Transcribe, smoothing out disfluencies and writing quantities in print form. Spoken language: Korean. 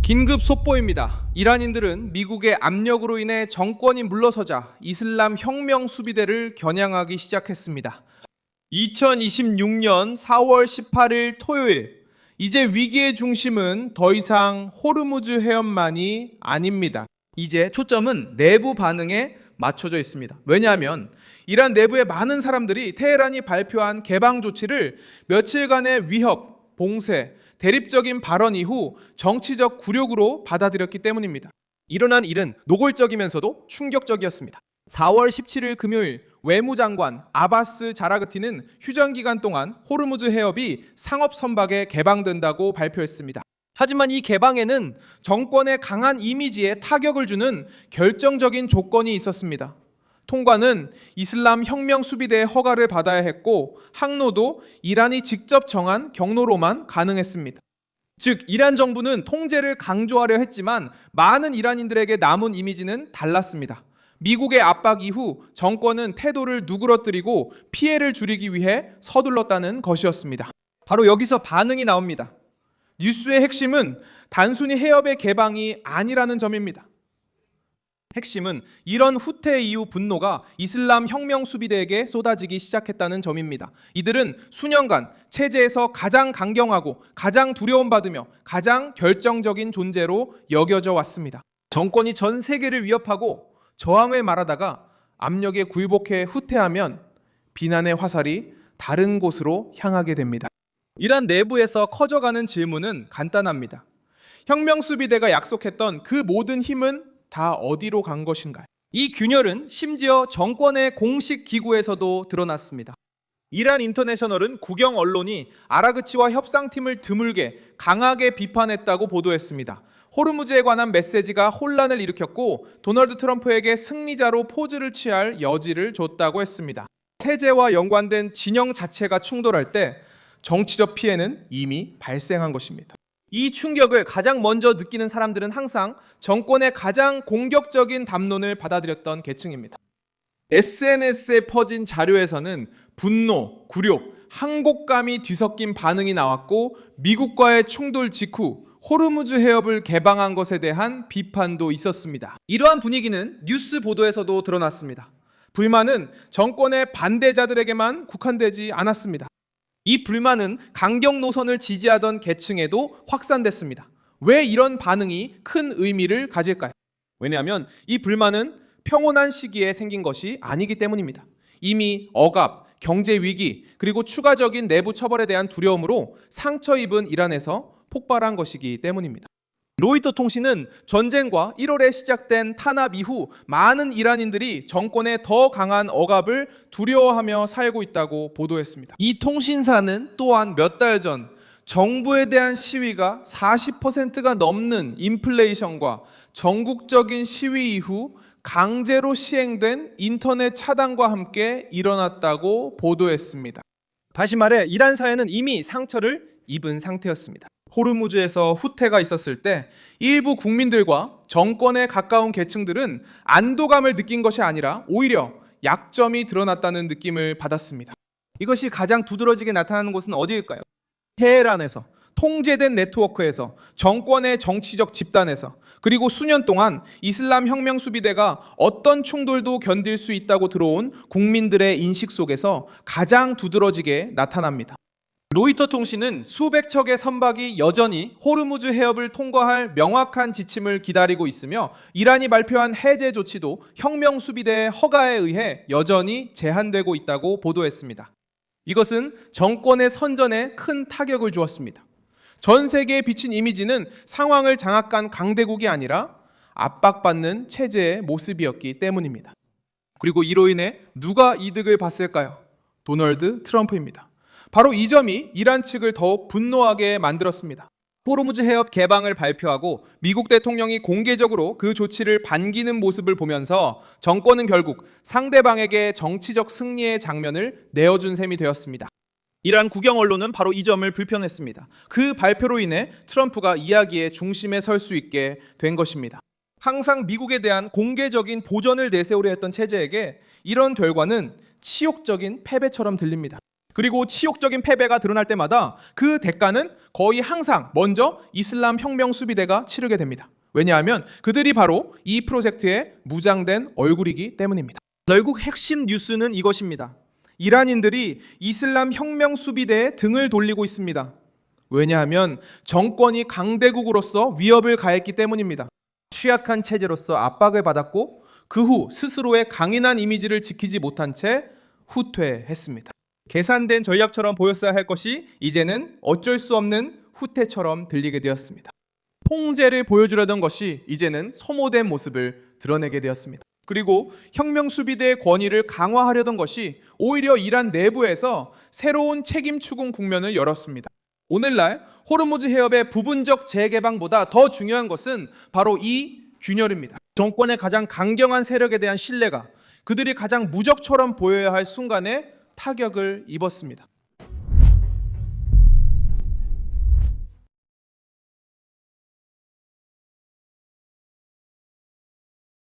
긴급 속보입니다. 이란인들은 미국의 압력으로 인해 정권이 물러서자 이슬람 혁명 수비대를 겨냥하기 시작했습니다. 2026년 4월 18일 토요일, 이제 위기의 중심은 더 이상 호르무즈 해협만이 아닙니다. 이제 초점은 내부 반응에 맞춰져 있습니다. 왜냐하면 이란 내부의 많은 사람들이 테헤란이 발표한 개방 조치를 며칠간의 위협, 봉쇄, 대립적인 발언 이후 정치적 굴욕으로 받아들였기 때문입니다. 일어난 일은 노골적이면서도 충격적이었습니다. 4월 17일 금요일 외무장관 아바스 자라그티는 휴전 기간 동안 호르무즈 해협이 상업 선박에 개방된다고 발표했습니다. 하지만 이 개방에는 정권의 강한 이미지에 타격을 주는 결정적인 조건이 있었습니다. 통과는 이슬람 혁명 수비대의 허가를 받아야 했고 항로도 이란이 직접 정한 경로로만 가능했습니다. 즉 이란 정부는 통제를 강조하려 했지만 많은 이란인들에게 남은 이미지는 달랐습니다. 미국의 압박 이후 정권은 태도를 누그러뜨리고 피해를 줄이기 위해 서둘렀다는 것이었습니다. 바로 여기서 반응이 나옵니다. 뉴스의 핵심은 단순히 해협의 개방이 아니라는 점입니다. 핵심은 이런 후퇴 이후 분노가 이슬람 혁명 수비대에게 쏟아지기 시작했다는 점입니다. 이들은 수년간 체제에서 가장 강경하고 가장 두려움받으며 가장 결정적인 존재로 여겨져 왔습니다. 정권이 전 세계를 위협하고 저항을 말하다가 압력에 굴복해 후퇴하면 비난의 화살이 다른 곳으로 향하게 됩니다. 이란 내부에서 커져가는 질문은 간단합니다. 혁명 수비대가 약속했던 그 모든 힘은 다 어디로 간 것인가요? 이 균열은 심지어 정권의 공식 기구에서도 드러났습니다. 이란 인터내셔널은 국영 언론이 아라그치와 협상팀을 드물게 강하게 비판했다고 보도했습니다. 호르무즈에 관한 메시지가 혼란을 일으켰고 도널드 트럼프에게 승리자로 포즈를 취할 여지를 줬다고 했습니다. 체제와 연관된 진영 자체가 충돌할 때 정치적 피해는 이미 발생한 것입니다. 이 충격을 가장 먼저 느끼는 사람들은 항상 정권의 가장 공격적인 담론을 받아들였던 계층입니다. SNS에 퍼진 자료에서는 분노, 굴욕, 항복감이 뒤섞인 반응이 나왔고 미국과의 충돌 직후 호르무즈 해협을 개방한 것에 대한 비판도 있었습니다. 이러한 분위기는 뉴스 보도에서도 드러났습니다. 불만은 정권의 반대자들에게만 국한되지 않았습니다. 이 불만은 강경 노선을 지지하던 계층에도 확산됐습니다. 왜 이런 반응이 큰 의미를 가질까요? 왜냐하면 이 불만은 평온한 시기에 생긴 것이 아니기 때문입니다. 이미 억압, 경제 위기, 그리고 추가적인 내부 처벌에 대한 두려움으로 상처 입은 이란에서 폭발한 것이기 때문입니다. 로이터 통신은 전쟁과 1월에 시작된 탄압 이후 많은 이란인들이 정권의 더 강한 억압을 두려워하며 살고 있다고 보도했습니다. 이 통신사는 또한 몇 달 전 정부에 대한 시위가 40%가 넘는 인플레이션과 전국적인 시위 이후 강제로 시행된 인터넷 차단과 함께 일어났다고 보도했습니다. 다시 말해 이란 사회는 이미 상처를 입은 상태였습니다. 호르무즈에서 후퇴가 있었을 때 일부 국민들과 정권에 가까운 계층들은 안도감을 느낀 것이 아니라 오히려 약점이 드러났다는 느낌을 받았습니다. 이것이 가장 두드러지게 나타나는 곳은 어디일까요? 테헤란에서, 통제된 네트워크에서, 정권의 정치적 집단에서, 그리고 수년 동안 이슬람 혁명 수비대가 어떤 충돌도 견딜 수 있다고 들어온 국민들의 인식 속에서 가장 두드러지게 나타납니다. 로이터 통신은 수백 척의 선박이 여전히 호르무즈 해협을 통과할 명확한 지침을 기다리고 있으며 이란이 발표한 해제 조치도 혁명 수비대의 허가에 의해 여전히 제한되고 있다고 보도했습니다. 이것은 정권의 선전에 큰 타격을 주었습니다. 전 세계에 비친 이미지는 상황을 장악한 강대국이 아니라 압박받는 체제의 모습이었기 때문입니다. 그리고 이로 인해 누가 이득을 봤을까요? 도널드 트럼프입니다. 바로 이 점이 이란 측을 더욱 분노하게 만들었습니다. 호르무즈 해협 개방을 발표하고 미국 대통령이 공개적으로 그 조치를 반기는 모습을 보면서 정권은 결국 상대방에게 정치적 승리의 장면을 내어준 셈이 되었습니다. 이란 국영 언론은 바로 이 점을 불평했습니다. 그 발표로 인해 트럼프가 이야기의 중심에 설 수 있게 된 것입니다. 항상 미국에 대한 공개적인 보전을 내세우려 했던 체제에게 이런 결과는 치욕적인 패배처럼 들립니다. 그리고 치욕적인 패배가 드러날 때마다 그 대가는 거의 항상 먼저 이슬람 혁명 수비대가 치르게 됩니다. 왜냐하면 그들이 바로 이 프로젝트의 무장된 얼굴이기 때문입니다. 결국 핵심 뉴스는 이것입니다. 이란인들이 이슬람 혁명 수비대에 등을 돌리고 있습니다. 왜냐하면 정권이 강대국으로서 위협을 가했기 때문입니다. 취약한 체제로서 압박을 받았고 그 후 스스로의 강인한 이미지를 지키지 못한 채 후퇴했습니다. 계산된 전략처럼 보였어야 할 것이 이제는 어쩔 수 없는 후퇴처럼 들리게 되었습니다. 통제를 보여주려던 것이 이제는 소모된 모습을 드러내게 되었습니다. 그리고 혁명 수비대의 권위를 강화하려던 것이 오히려 이란 내부에서 새로운 책임 추궁 국면을 열었습니다. 오늘날 호르무즈 해협의 부분적 재개방보다 더 중요한 것은 바로 이 균열입니다. 정권의 가장 강경한 세력에 대한 신뢰가 그들이 가장 무적처럼 보여야 할 순간에 타격을 입었습니다.